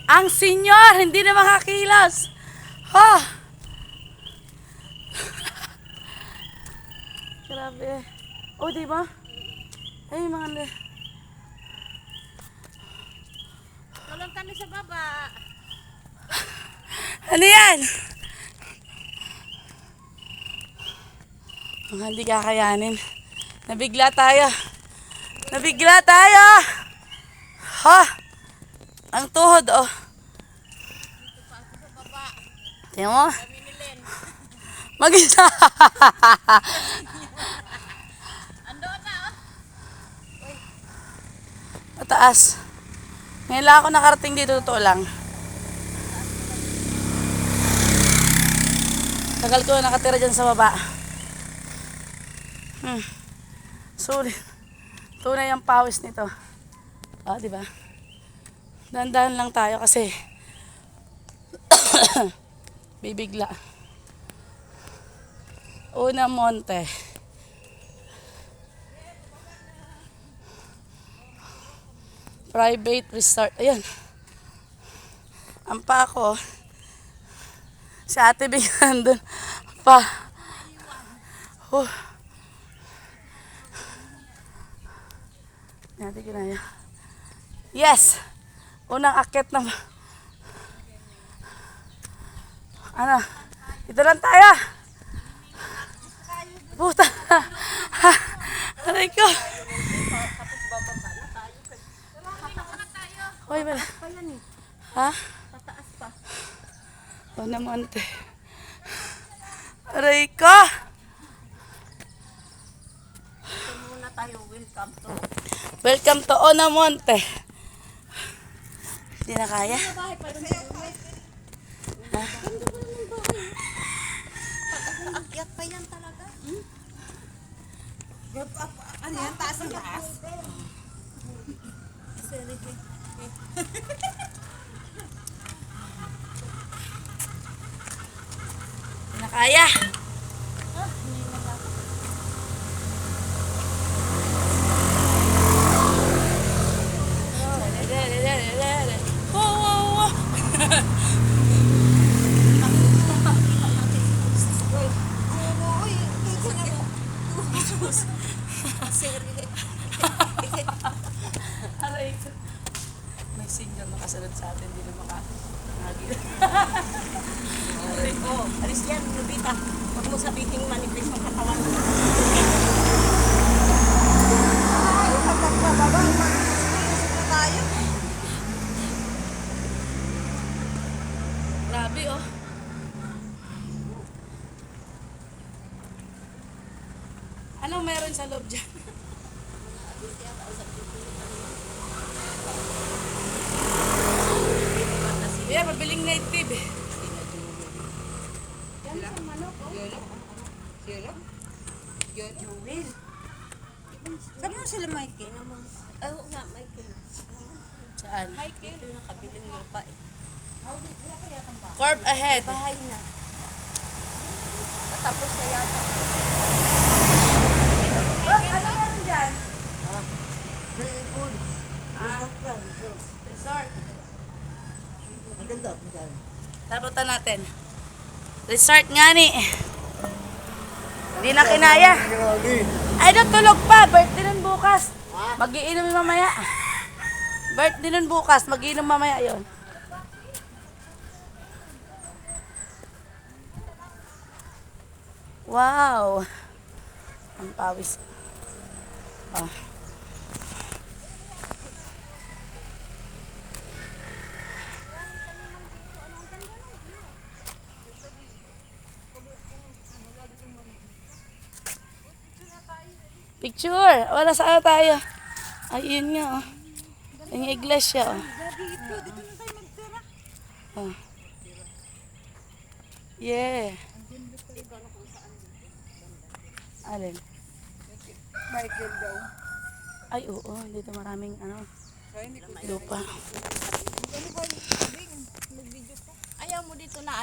Ang senyor, hindi na makakilos. Ha? Grabe. Oh, di ba? Ay, mga Tulong kami sa baba. Ano yan? Mga hindi kakayanin. Nabigla tayo. Nabigla tayo! Ha? Ang tuhod, oh. Dito pa ako sa baba. Tingnan mo. Kami ni Len. Mag-isa. Andoon na, oh. Mataas. Ngayon lang ako nakarating dito, totoo lang. Tagal ko na nakatira dyan sa baba. Sulit. Tunay ang pawis nito. Ah, di ba? Dahan-dahan lang tayo kasi bibigla. Una monte. Private resort. Ayan. Ang pa ako. Si Ate Bigyan doon. Pa. Natin kinaya. Yes! Unang akit na. Ano? Ito lang tayo. Puta. Aray ko. Hoy, wala. Ha? Tataas pa. O naman, te. Aray ko. Ito muna tayo. Welcome to. Welcome to Onamonte. Hindi na kaya? Bahay pa rin sa bahay. Ha? Ganda pa naman bahay. Pag-aakyat pa yan talaga. Ano yan? Taas ang taas? Hindi na kaya. Aray ko. May signal nakasunod sa atin, hindi na makakagil. Oh, alis yan, Lubita. Huwag mo sabihin manipis ng katawan. Grabe, oh. Anong meron sa loob dyan? Yeah, mabiling native eh. Yan sa manok, oh. Jewel. Sabi mo sila Mikey naman. Oo nga, Mikey. Saan? Mikey. Ito yung nakabiling lupa eh. Curve ahead. Bahay na. Natapos na yata. Ano meron dyan? Resort. Taputan natin. Resort nga ni. Hindi na kinaya. Ay, tulog pa. Birthday nun bukas. Mag-iinom mamaya. Birthday nun bukas. Mag-iinom mamaya yon. Wow. Ang pawis. Oh. Picture. Wala saan tayo. Ayun nga, oh. Yung iglesia, oh. Dito na tayo magtira. Oh. Yeah. Alin? Michael daw. Ay, oo. Dito maraming, lupa. Ayaw mo dito na